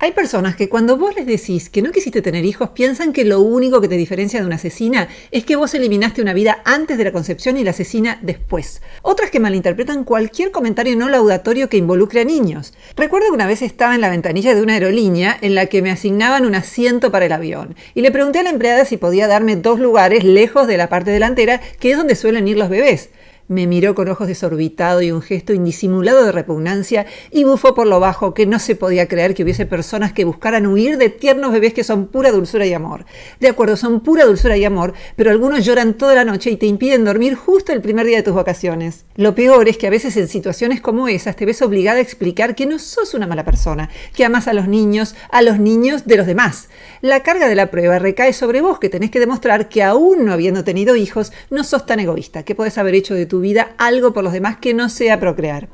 Hay personas que cuando vos les decís que no quisiste tener hijos piensan que lo único que te diferencia de una asesina es que vos eliminaste una vida antes de la concepción y la asesina después. Otras que malinterpretan cualquier comentario no laudatorio que involucre a niños. Recuerdo que una vez estaba en la ventanilla de una aerolínea en la que me asignaban un asiento para el avión y le pregunté a la empleada si podía darme 2 lugares lejos de la parte delantera, que es donde suelen ir los bebés. Me miró con ojos desorbitados y un gesto indisimulado de repugnancia y bufó por lo bajo que no se podía creer que hubiese personas que buscaran huir de tiernos bebés que son pura dulzura y amor. De acuerdo, son pura dulzura y amor, pero algunos lloran toda la noche y te impiden dormir justo el primer día de tus vacaciones. Lo peor es que a veces en situaciones como esas te ves obligada a explicar que no sos una mala persona, que amas a los niños de los demás. La carga de la prueba recae sobre vos, que tenés que demostrar que aún no habiendo tenido hijos, no sos tan egoísta, que podés haber hecho de tu vida algo por los demás que no sea procrear.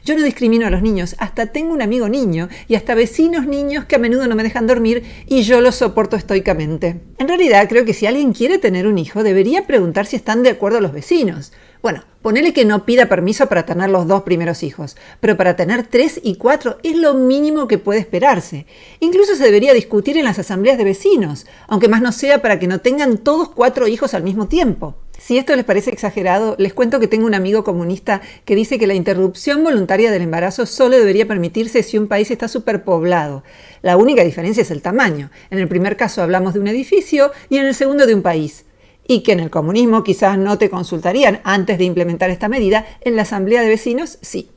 Yo no discrimino a los niños, hasta tengo un amigo niño y hasta vecinos niños que a menudo no me dejan dormir y yo los soporto estoicamente. En realidad creo que si alguien quiere tener un hijo debería preguntar si están de acuerdo los vecinos. Bueno, ponele que no pida permiso para tener los 2 primeros hijos, pero para tener 3 y 4 es lo mínimo que puede esperarse. Incluso se debería discutir en las asambleas de vecinos, aunque más no sea para que no tengan todos 4 hijos al mismo tiempo. Si esto les parece exagerado, les cuento que tengo un amigo comunista que dice que la interrupción voluntaria del embarazo solo debería permitirse si un país está superpoblado. La única diferencia es el tamaño. En el primer caso hablamos de un edificio y en el segundo de un país. Y que en el comunismo quizás no te consultarían antes de implementar esta medida, en la asamblea de vecinos sí.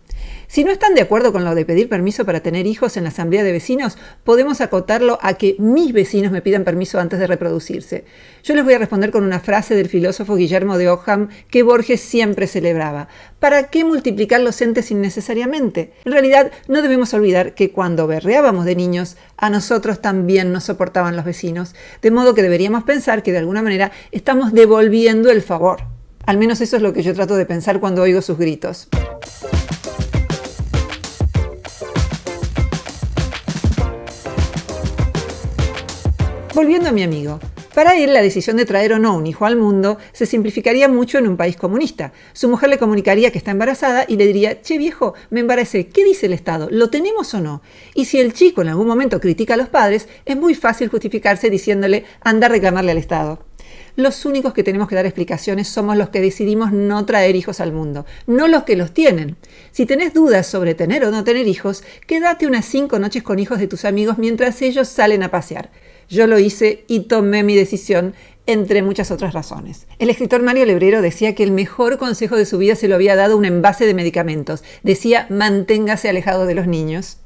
Si no están de acuerdo con lo de pedir permiso para tener hijos en la asamblea de vecinos, podemos acotarlo a que mis vecinos me pidan permiso antes de reproducirse. Yo les voy a responder con una frase del filósofo Guillermo de Ockham que Borges siempre celebraba. ¿Para qué multiplicar los entes innecesariamente? En realidad, no debemos olvidar que cuando berreábamos de niños, a nosotros también nos soportaban los vecinos, de modo que deberíamos pensar que de alguna manera estamos devolviendo el favor. Al menos eso es lo que yo trato de pensar cuando oigo sus gritos. Volviendo a mi amigo, para él la decisión de traer o no un hijo al mundo se simplificaría mucho en un país comunista. Su mujer le comunicaría que está embarazada y le diría: che viejo, me embaracé, ¿qué dice el Estado? ¿Lo tenemos o no? Y si el chico en algún momento critica a los padres, es muy fácil justificarse diciéndole: anda a reclamarle al Estado. Los únicos que tenemos que dar explicaciones somos los que decidimos no traer hijos al mundo, no los que los tienen. Si tenés dudas sobre tener o no tener hijos, quédate unas 5 noches con hijos de tus amigos mientras ellos salen a pasear. Yo lo hice y tomé mi decisión, entre muchas otras razones. El escritor Mario Lebrero decía que el mejor consejo de su vida se lo había dado un envase de medicamentos. Decía: manténgase alejado de los niños.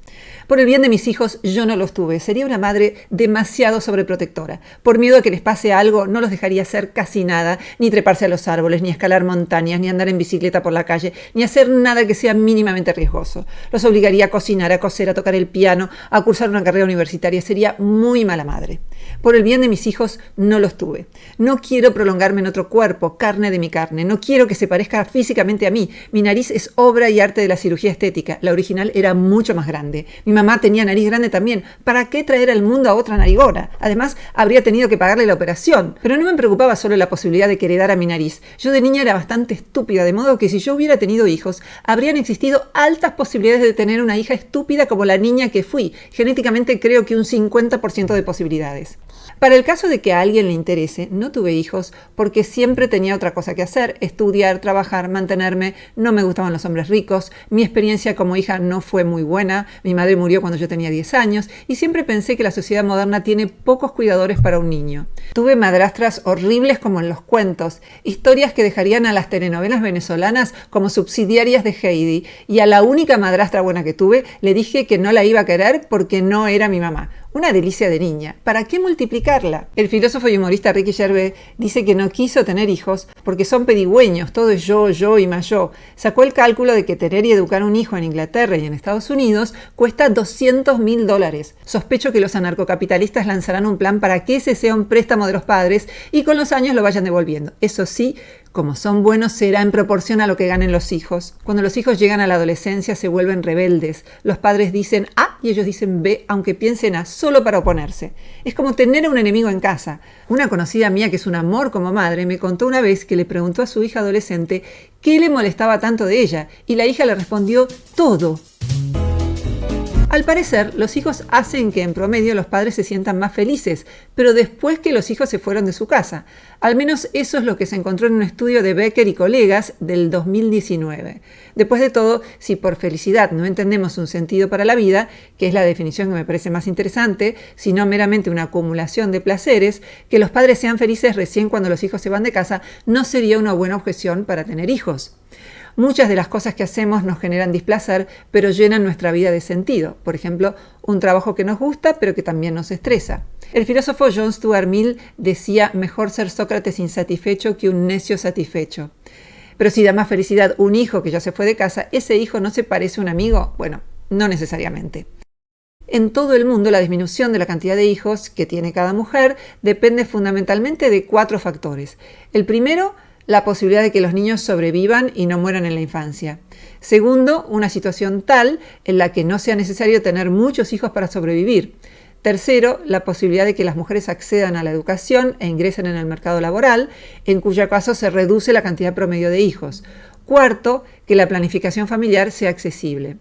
Por el bien de mis hijos, yo no los tuve. Sería una madre demasiado sobreprotectora. Por miedo a que les pase algo, no los dejaría hacer casi nada, ni treparse a los árboles, ni escalar montañas, ni andar en bicicleta por la calle, ni hacer nada que sea mínimamente riesgoso. Los obligaría a cocinar, a coser, a tocar el piano, a cursar una carrera universitaria. Sería muy mala madre. Por el bien de mis hijos, no los tuve. No quiero prolongarme en otro cuerpo, carne de mi carne. No quiero que se parezca físicamente a mí. Mi nariz es obra y arte de la cirugía estética. La original era mucho más grande. Mi mamá tenía nariz grande también. ¿Para qué traer al mundo a otra narigona? Además, habría tenido que pagarle la operación. Pero no me preocupaba solo la posibilidad de que heredara mi nariz. Yo de niña era bastante estúpida, de modo que si yo hubiera tenido hijos, habrían existido altas posibilidades de tener una hija estúpida como la niña que fui. Genéticamente creo que un 50% de posibilidades. Para el caso de que a alguien le interese, no tuve hijos porque siempre tenía otra cosa que hacer: estudiar, trabajar, mantenerme. No me gustaban los hombres ricos. Mi experiencia como hija no fue muy buena. Mi madre murió cuando yo tenía 10 años y siempre pensé que la sociedad moderna tiene pocos cuidadores para un niño. Tuve madrastras horribles como en los cuentos, historias que dejarían a las telenovelas venezolanas como subsidiarias de Heidi, y a la única madrastra buena que tuve le dije que no la iba a querer porque no era mi mamá. Una delicia de niña. ¿Para qué multiplicarla? El filósofo y humorista Ricky Gervais dice que no quiso tener hijos porque son pedigüeños, todo es yo y más yo. Sacó el cálculo de que tener y educar un hijo en Inglaterra y en Estados Unidos cuesta $200.000. Sospecho que los anarcocapitalistas lanzarán un plan para que ese sea un préstamo de los padres y con los años lo vayan devolviendo. Eso sí, como son buenos, será en proporción a lo que ganen los hijos. Cuando los hijos llegan a la adolescencia se vuelven rebeldes. Los padres dicen A y ellos dicen B, aunque piensen A, solo para oponerse. Es como tener a un enemigo en casa. Una conocida mía que es un amor como madre me contó una vez que le preguntó a su hija adolescente qué le molestaba tanto de ella y la hija le respondió: todo. Al parecer, los hijos hacen que en promedio los padres se sientan más felices, pero después que los hijos se fueron de su casa. Al menos eso es lo que se encontró en un estudio de Becker y colegas del 2019. Después de todo, si por felicidad no entendemos un sentido para la vida, que es la definición que me parece más interesante, sino meramente una acumulación de placeres, que los padres sean felices recién cuando los hijos se van de casa no sería una buena objeción para tener hijos. Muchas de las cosas que hacemos nos generan displacer, pero llenan nuestra vida de sentido. Por ejemplo, un trabajo que nos gusta, pero que también nos estresa. El filósofo John Stuart Mill decía: mejor ser Sócrates insatisfecho que un necio satisfecho. Pero si da más felicidad un hijo que ya se fue de casa, ¿ese hijo no se parece a un amigo? Bueno, no necesariamente. En todo el mundo, la disminución de la cantidad de hijos que tiene cada mujer depende fundamentalmente de 4 factores. El primero, la posibilidad de que los niños sobrevivan y no mueran en la infancia. Segundo, una situación tal en la que no sea necesario tener muchos hijos para sobrevivir. Tercero, la posibilidad de que las mujeres accedan a la educación e ingresen en el mercado laboral, en cuyo caso se reduce la cantidad promedio de hijos. Cuarto, que la planificación familiar sea accesible.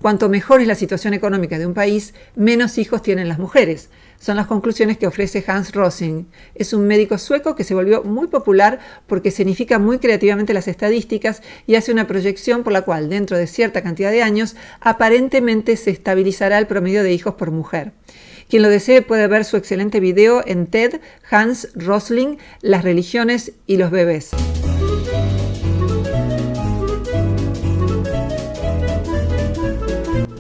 Cuanto mejor es la situación económica de un país, menos hijos tienen las mujeres. Son las conclusiones que ofrece Hans Rosling. Es un médico sueco que se volvió muy popular porque significa muy creativamente las estadísticas y hace una proyección por la cual, dentro de cierta cantidad de años, aparentemente se estabilizará el promedio de hijos por mujer. Quien lo desee puede ver su excelente video en TED, Hans Rosling, Las religiones y los bebés.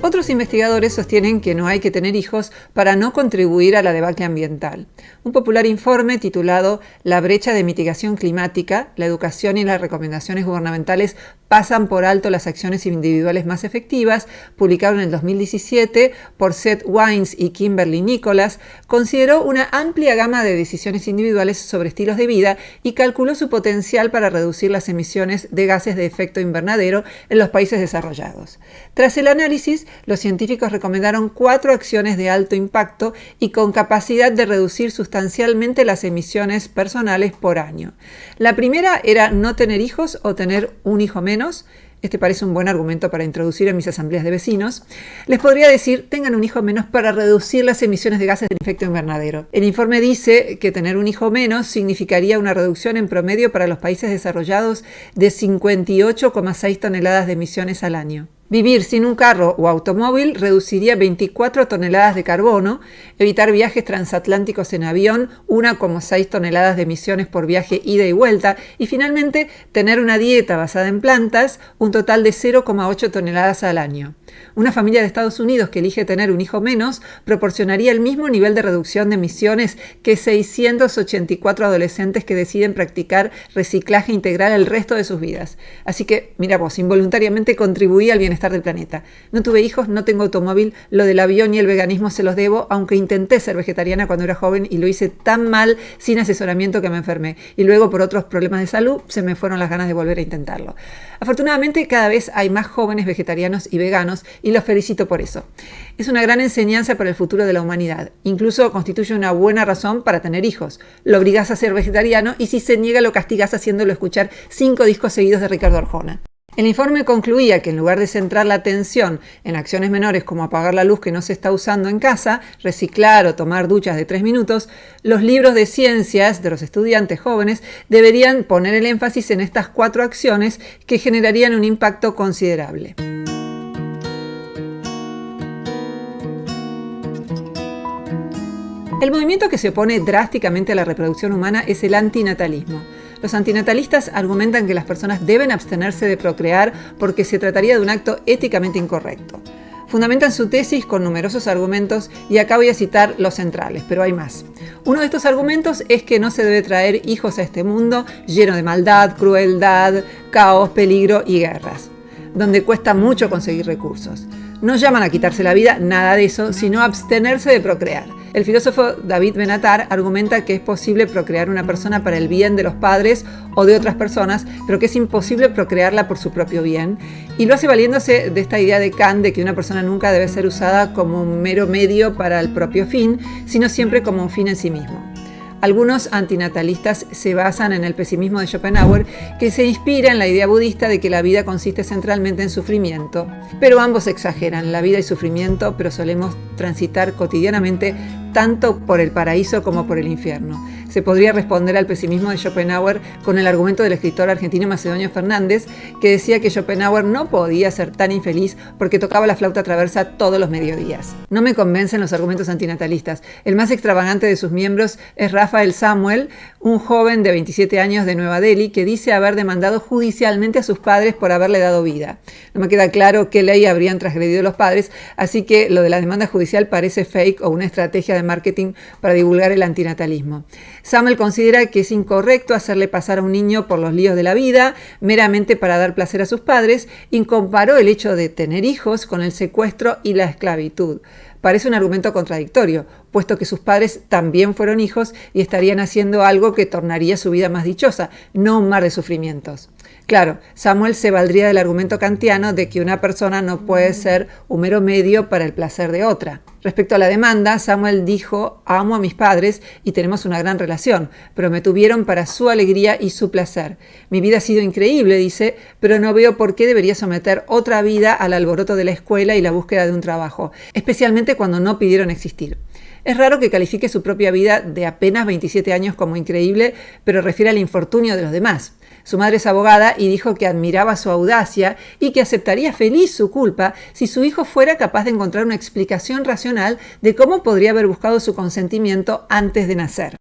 Otros investigadores sostienen que no hay que tener hijos para no contribuir a la debacle ambiental. Un popular informe titulado La brecha de mitigación climática, la educación y las recomendaciones gubernamentales pasan por alto las acciones individuales más efectivas, publicado en el 2017 por Seth Wines y Kimberly Nicholas, consideró una amplia gama de decisiones individuales sobre estilos de vida y calculó su potencial para reducir las emisiones de gases de efecto invernadero en los países desarrollados. Tras el análisis, los científicos recomendaron 4 acciones de alto impacto y con capacidad de reducir sustancialmente las emisiones personales por año. La primera era no tener hijos o tener un hijo menos. Este parece un buen argumento para introducir en mis asambleas de vecinos. Les podría decir, tengan un hijo menos para reducir las emisiones de gases de efecto invernadero. El informe dice que tener un hijo menos significaría una reducción en promedio para los países desarrollados de 58,6 toneladas de emisiones al año. Vivir sin un carro o automóvil reduciría 24 toneladas de carbono, evitar viajes transatlánticos en avión, 1,6 toneladas de emisiones por viaje ida y vuelta, y finalmente tener una dieta basada en plantas, un total de 0,8 toneladas al año. Una familia de Estados Unidos que elige tener un hijo menos proporcionaría el mismo nivel de reducción de emisiones que 684 adolescentes que deciden practicar reciclaje integral el resto de sus vidas. Así que, mira vos, involuntariamente contribuí al bienestar del planeta. No tuve hijos, no tengo automóvil, lo del avión y el veganismo se los debo, aunque intenté ser vegetariana cuando era joven y lo hice tan mal, sin asesoramiento, que me enfermé. Y luego, por otros problemas de salud, se me fueron las ganas de volver a intentarlo. Afortunadamente, cada vez hay más jóvenes vegetarianos y veganos y los felicito por eso. Es una gran enseñanza para el futuro de la humanidad. Incluso constituye una buena razón para tener hijos. Lo obligás a ser vegetariano y si se niega lo castigás haciéndolo escuchar 5 discos seguidos de Ricardo Arjona. El informe concluía que en lugar de centrar la atención en acciones menores como apagar la luz que no se está usando en casa, reciclar o tomar duchas de 3 minutos, los libros de ciencias de los estudiantes jóvenes deberían poner el énfasis en estas 4 acciones que generarían un impacto considerable. El movimiento que se opone drásticamente a la reproducción humana es el antinatalismo. Los antinatalistas argumentan que las personas deben abstenerse de procrear porque se trataría de un acto éticamente incorrecto. Fundamentan su tesis con numerosos argumentos y acá voy a citar los centrales, pero hay más. Uno de estos argumentos es que no se debe traer hijos a este mundo lleno de maldad, crueldad, caos, peligro y guerras, donde cuesta mucho conseguir recursos. No llaman a quitarse la vida, nada de eso, sino a abstenerse de procrear. El filósofo David Benatar argumenta que es posible procrear una persona para el bien de los padres o de otras personas, pero que es imposible procrearla por su propio bien, y lo hace valiéndose de esta idea de Kant de que una persona nunca debe ser usada como un mero medio para el propio fin, sino siempre como un fin en sí mismo. Algunos antinatalistas se basan en el pesimismo de Schopenhauer, que se inspira en la idea budista de que la vida consiste centralmente en sufrimiento. Pero ambos exageran la vida y sufrimiento, pero solemos transitar cotidianamente tanto por el paraíso como por el infierno. Se podría responder al pesimismo de Schopenhauer con el argumento del escritor argentino Macedonio Fernández, que decía que Schopenhauer no podía ser tan infeliz porque tocaba la flauta traversa todos los mediodías. No me convencen los argumentos antinatalistas. El más extravagante de sus miembros es Raphael Samuel, un joven de 27 años de Nueva Delhi que dice haber demandado judicialmente a sus padres por haberle dado vida. No me queda claro qué ley habrían transgredido los padres, así que lo de la demanda judicial parece fake o una estrategia de marketing para divulgar el antinatalismo. Samuel considera que es incorrecto hacerle pasar a un niño por los líos de la vida meramente para dar placer a sus padres y comparó el hecho de tener hijos con el secuestro y la esclavitud. Parece un argumento contradictorio, puesto que sus padres también fueron hijos y estarían haciendo algo que tornaría su vida más dichosa, no un mar de sufrimientos. Claro, Samuel se valdría del argumento kantiano de que una persona no puede ser un mero medio para el placer de otra. Respecto a la demanda, Samuel dijo: amo a mis padres y tenemos una gran relación, pero me tuvieron para su alegría y su placer. Mi vida ha sido increíble, dice, pero no veo por qué debería someter otra vida al alboroto de la escuela y la búsqueda de un trabajo, especialmente cuando no pidieron existir. Es raro que califique su propia vida de apenas 27 años como increíble, pero refiere al infortunio de los demás. Su madre es abogada y dijo que admiraba su audacia y que aceptaría feliz su culpa si su hijo fuera capaz de encontrar una explicación racional de cómo podría haber buscado su consentimiento antes de nacer.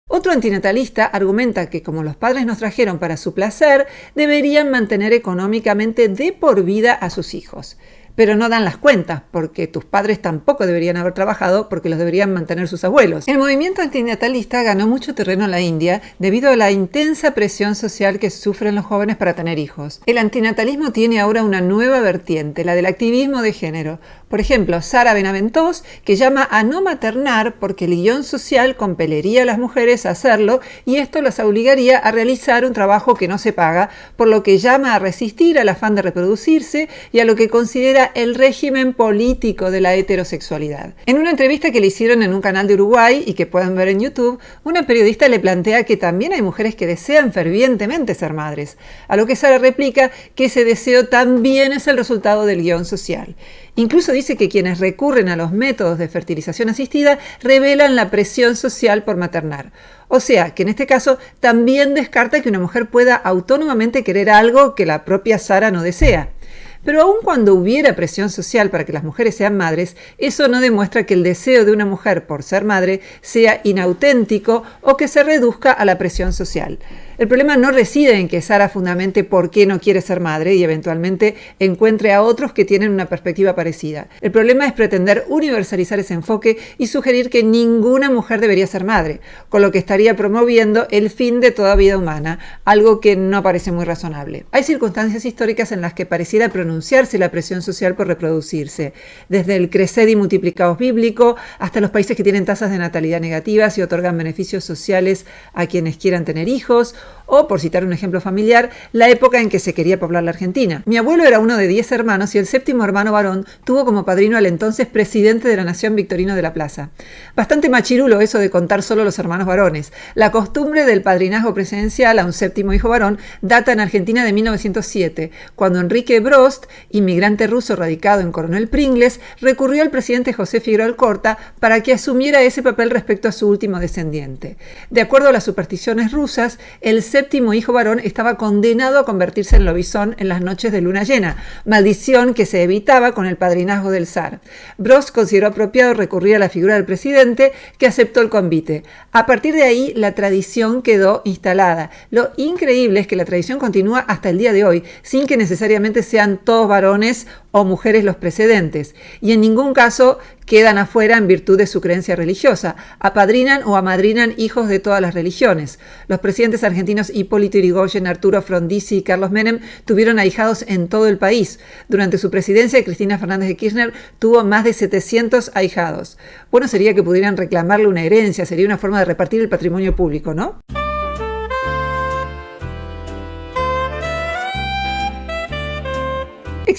Otro antinatalista argumenta que como los padres nos trajeron para su placer, deberían mantener económicamente de por vida a sus hijos. Pero no dan las cuentas, porque tus padres tampoco deberían haber trabajado porque los deberían mantener sus abuelos. El movimiento antinatalista ganó mucho terreno en la India debido a la intensa presión social que sufren los jóvenes para tener hijos. El antinatalismo tiene ahora una nueva vertiente, la del activismo de género. Por ejemplo, Sara Benaventós, que llama a no maternar porque el guión social compelería a las mujeres a hacerlo y esto las obligaría a realizar un trabajo que no se paga, por lo que llama a resistir al afán de reproducirse y a lo que considera el régimen político de la heterosexualidad. En una entrevista que le hicieron en un canal de Uruguay y que pueden ver en YouTube, una periodista le plantea que también hay mujeres que desean fervientemente ser madres, a lo que Sara replica que ese deseo también es el resultado del guión social. Incluso dice que quienes recurren a los métodos de fertilización asistida revelan la presión social por maternar. O sea, que en este caso también descarta que una mujer pueda autónomamente querer algo que la propia Sara no desea. Pero aun cuando hubiera presión social para que las mujeres sean madres, eso no demuestra que el deseo de una mujer por ser madre sea inauténtico o que se reduzca a la presión social. El problema no reside en que Sara fundamente por qué no quiere ser madre y eventualmente encuentre a otros que tienen una perspectiva parecida. El problema es pretender universalizar ese enfoque y sugerir que ninguna mujer debería ser madre, con lo que estaría promoviendo el fin de toda vida humana, algo que no parece muy razonable. Hay circunstancias históricas en las que pareciera pronunciarse la presión social por reproducirse, desde el creced y multiplicaos bíblico hasta los países que tienen tasas de natalidad negativas y otorgan beneficios sociales a quienes quieran tener hijos, o, por citar un ejemplo familiar, la época en que se quería poblar la Argentina. Mi abuelo era uno de 10 hermanos y el séptimo hermano varón tuvo como padrino al entonces presidente de la Nación, Victorino de la Plaza. Bastante machirulo eso de contar solo los hermanos varones. La costumbre del padrinazgo presidencial a un séptimo hijo varón data en Argentina de 1907, cuando Enrique Brost, inmigrante ruso radicado en Coronel Pringles, recurrió al presidente José Figueroa Alcorta para que asumiera ese papel respecto a su último descendiente. De acuerdo a las supersticiones rusas, el séptimo hijo varón estaba condenado a convertirse en lobizón en las noches de luna llena, maldición que se evitaba con el padrinazgo del zar. Brost consideró apropiado recurrir a la figura del presidente, que aceptó el convite. A partir de ahí, la tradición quedó instalada. Lo increíble es que la tradición continúa hasta el día de hoy, sin que necesariamente sean todos varones o mujeres los precedentes, y en ningún caso quedan afuera en virtud de su creencia religiosa. Apadrinan o amadrinan hijos de todas las religiones. Los presidentes argentinos Hipólito Yrigoyen, Arturo Frondizi y Carlos Menem tuvieron ahijados en todo el país. Durante su presidencia, Cristina Fernández de Kirchner tuvo más de 700 ahijados. Bueno, sería que pudieran reclamarle una herencia, sería una forma de repartir el patrimonio público, ¿no?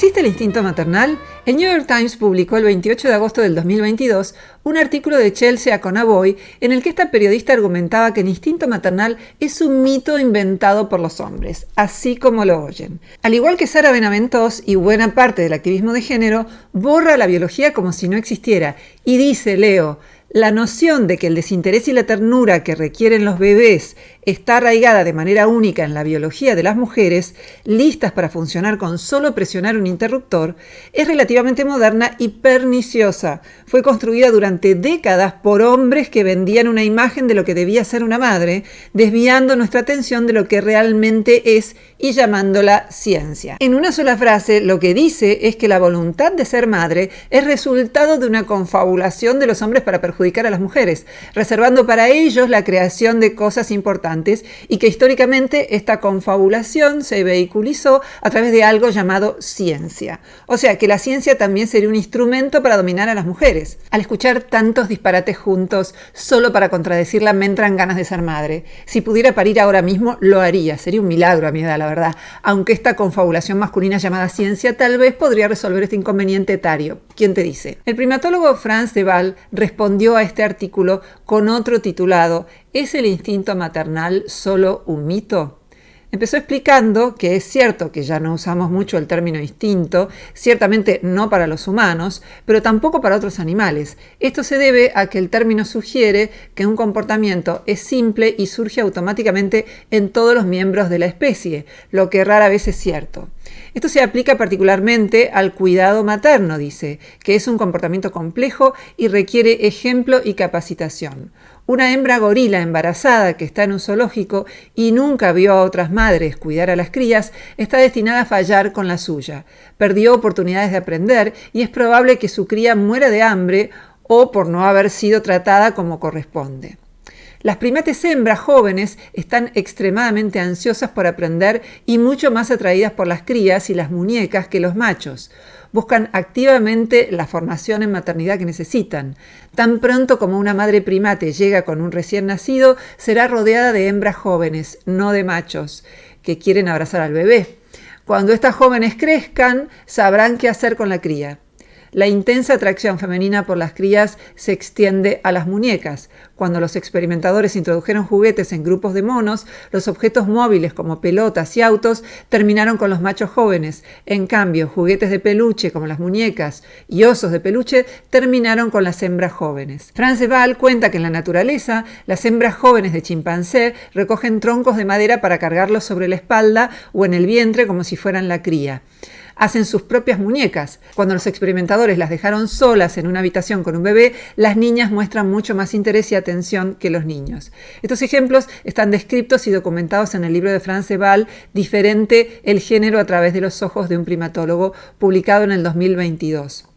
¿Existe el instinto maternal? El New York Times publicó el 28 de agosto del 2022 un artículo de Chelsea Akonaboy en el que esta periodista argumentaba que el instinto maternal es un mito inventado por los hombres, así como lo oyen. Al igual que Sara Benaventós y buena parte del activismo de género, borra la biología como si no existiera y dice, leo, la noción de que el desinterés y la ternura que requieren los bebés está arraigada de manera única en la biología de las mujeres, listas para funcionar con solo presionar un interruptor, es relativamente moderna y perniciosa. Fue construida durante décadas por hombres que vendían una imagen de lo que debía ser una madre, desviando nuestra atención de lo que realmente es y llamándola ciencia. En una sola frase, lo que dice es que la voluntad de ser madre es resultado de una confabulación de los hombres para perjudicar a las mujeres, reservando para ellos la creación de cosas importantes y que históricamente esta confabulación se vehiculizó a través de algo llamado ciencia. O sea, que la ciencia también sería un instrumento para dominar a las mujeres. Al escuchar tantos disparates juntos, solo para contradecirla me entran ganas de ser madre. Si pudiera parir ahora mismo, lo haría. Sería un milagro a mi edad, la verdad. Aunque esta confabulación masculina llamada ciencia tal vez podría resolver este inconveniente etario. ¿Quién te dice? El primatólogo Frans de Waal respondió a este artículo con otro titulado ¿Es el instinto maternal solo un mito? Empezó explicando que es cierto que ya no usamos mucho el término instinto, ciertamente no para los humanos, pero tampoco para otros animales. Esto se debe a que el término sugiere que un comportamiento es simple y surge automáticamente en todos los miembros de la especie, lo que rara vez es cierto. Esto se aplica particularmente al cuidado materno, dice, que es un comportamiento complejo y requiere ejemplo y capacitación. Una hembra gorila embarazada que está en un zoológico y nunca vio a otras madres cuidar a las crías está destinada a fallar con la suya. Perdió oportunidades de aprender y es probable que su cría muera de hambre o por no haber sido tratada como corresponde. Las primates hembras jóvenes están extremadamente ansiosas por aprender y mucho más atraídas por las crías y las muñecas que los machos. Buscan activamente la formación en maternidad que necesitan. Tan pronto como una madre primate llega con un recién nacido, será rodeada de hembras jóvenes, no de machos, que quieren abrazar al bebé. Cuando estas jóvenes crezcan, sabrán qué hacer con la cría. La intensa atracción femenina por las crías se extiende a las muñecas. Cuando los experimentadores introdujeron juguetes en grupos de monos, los objetos móviles como pelotas y autos terminaron con los machos jóvenes. En cambio, juguetes de peluche como las muñecas y osos de peluche terminaron con las hembras jóvenes. Frans de Waal cuenta que en la naturaleza, las hembras jóvenes de chimpancé recogen troncos de madera para cargarlos sobre la espalda o en el vientre como si fueran la cría. Hacen sus propias muñecas. Cuando los experimentadores las dejaron solas en una habitación con un bebé, las niñas muestran mucho más interés y atención que los niños. Estos ejemplos están descritos y documentados en el libro de Frans de Waal, Diferente, el género a través de los ojos de un primatólogo, publicado en el 2022.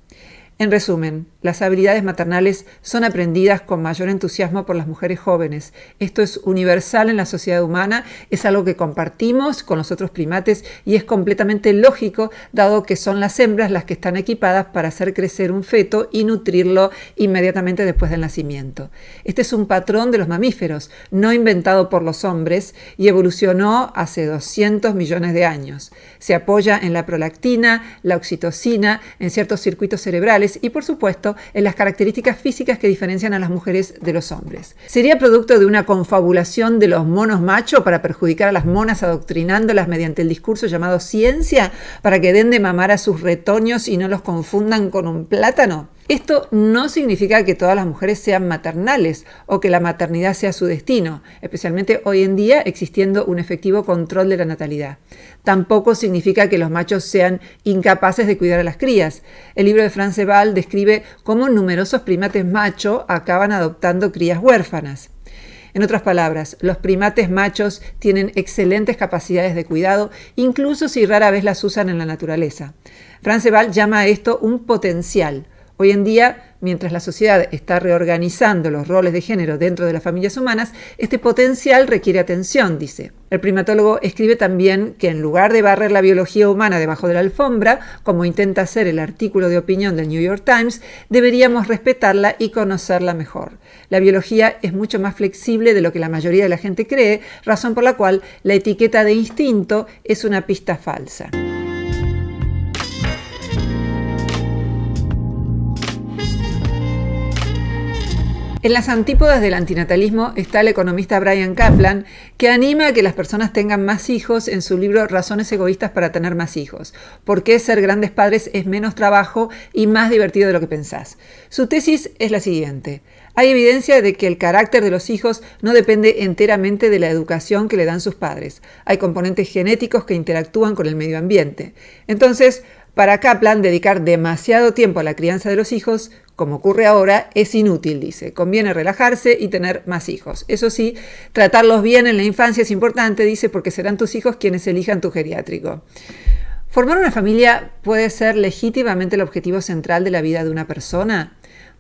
En resumen, las habilidades maternales son aprendidas con mayor entusiasmo por las mujeres jóvenes. Esto es universal en la sociedad humana, es algo que compartimos con los otros primates y es completamente lógico, dado que son las hembras las que están equipadas para hacer crecer un feto y nutrirlo inmediatamente después del nacimiento. Este es un patrón de los mamíferos, no inventado por los hombres y evolucionó hace 200 millones de años. Se apoya en la prolactina, la oxitocina, en ciertos circuitos cerebrales y, por supuesto, en las características físicas que diferencian a las mujeres de los hombres. ¿Sería producto de una confabulación de los monos macho para perjudicar a las monas adoctrinándolas mediante el discurso llamado ciencia para que den de mamar a sus retoños y no los confundan con un plátano? Esto no significa que todas las mujeres sean maternales o que la maternidad sea su destino, especialmente hoy en día existiendo un efectivo control de la natalidad. Tampoco significa que los machos sean incapaces de cuidar a las crías. El libro de Frans de Waal describe cómo numerosos primates macho acaban adoptando crías huérfanas. En otras palabras, los primates machos tienen excelentes capacidades de cuidado, incluso si rara vez las usan en la naturaleza. Frans de Waal llama a esto un potencial. Hoy en día, mientras la sociedad está reorganizando los roles de género dentro de las familias humanas, este potencial requiere atención, dice. El primatólogo escribe también que en lugar de barrer la biología humana debajo de la alfombra, como intenta hacer el artículo de opinión del New York Times, deberíamos respetarla y conocerla mejor. La biología es mucho más flexible de lo que la mayoría de la gente cree, razón por la cual la etiqueta de instinto es una pista falsa. En las antípodas del antinatalismo está el economista Bryan Caplan, que anima a que las personas tengan más hijos en su libro Razones egoístas para tener más hijos. ¿Por qué ser grandes padres es menos trabajo y más divertido de lo que pensás? Su tesis es la siguiente. Hay evidencia de que el carácter de los hijos no depende enteramente de la educación que le dan sus padres. Hay componentes genéticos que interactúan con el medio ambiente. Entonces, para Caplan, dedicar demasiado tiempo a la crianza de los hijos, como ocurre ahora, es inútil, dice. Conviene relajarse y tener más hijos. Eso sí, tratarlos bien en la infancia es importante, dice, porque serán tus hijos quienes elijan tu geriátrico. ¿Formar una familia puede ser legítimamente el objetivo central de la vida de una persona?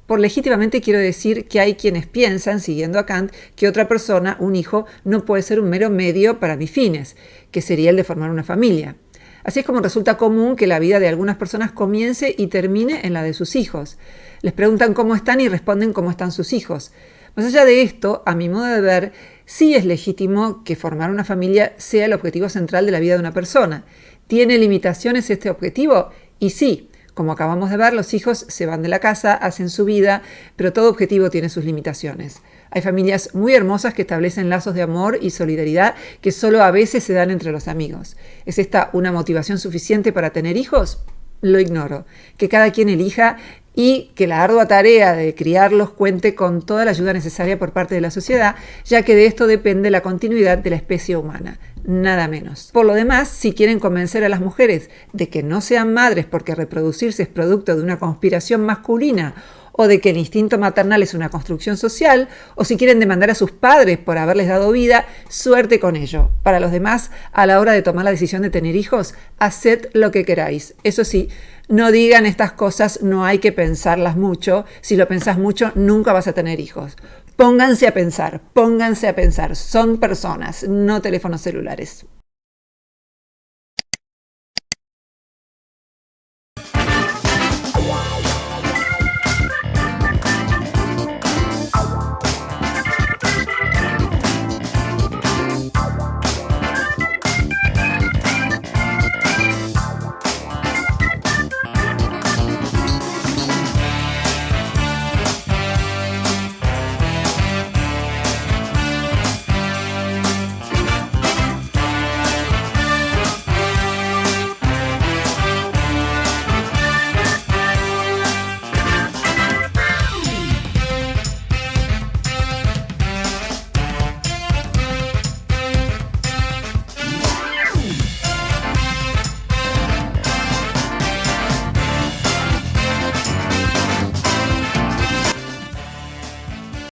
Por legítimamente quiero decir que hay quienes piensan, siguiendo a Kant, que otra persona, un hijo, no puede ser un mero medio para mis fines, que sería el de formar una familia. Así es como resulta común que la vida de algunas personas comience y termine en la de sus hijos. Les preguntan cómo están y responden cómo están sus hijos. Más allá de esto, a mi modo de ver, sí es legítimo que formar una familia sea el objetivo central de la vida de una persona. ¿Tiene limitaciones este objetivo? Y sí. Como acabamos de ver, los hijos se van de la casa, hacen su vida, pero todo objetivo tiene sus limitaciones. Hay familias muy hermosas que establecen lazos de amor y solidaridad que solo a veces se dan entre los amigos. ¿Es esta una motivación suficiente para tener hijos? Lo ignoro. Que cada quien elija y que la ardua tarea de criarlos cuente con toda la ayuda necesaria por parte de la sociedad, ya que de esto depende la continuidad de la especie humana. Nada menos. Por lo demás, si quieren convencer a las mujeres de que no sean madres porque reproducirse es producto de una conspiración masculina o de que el instinto maternal es una construcción social, o si quieren demandar a sus padres por haberles dado vida, suerte con ello. Para los demás, a la hora de tomar la decisión de tener hijos, haced lo que queráis. Eso sí, no digan estas cosas, no hay que pensarlas mucho. Si lo pensás mucho, nunca vas a tener hijos. Pónganse a pensar. Son personas, no teléfonos celulares.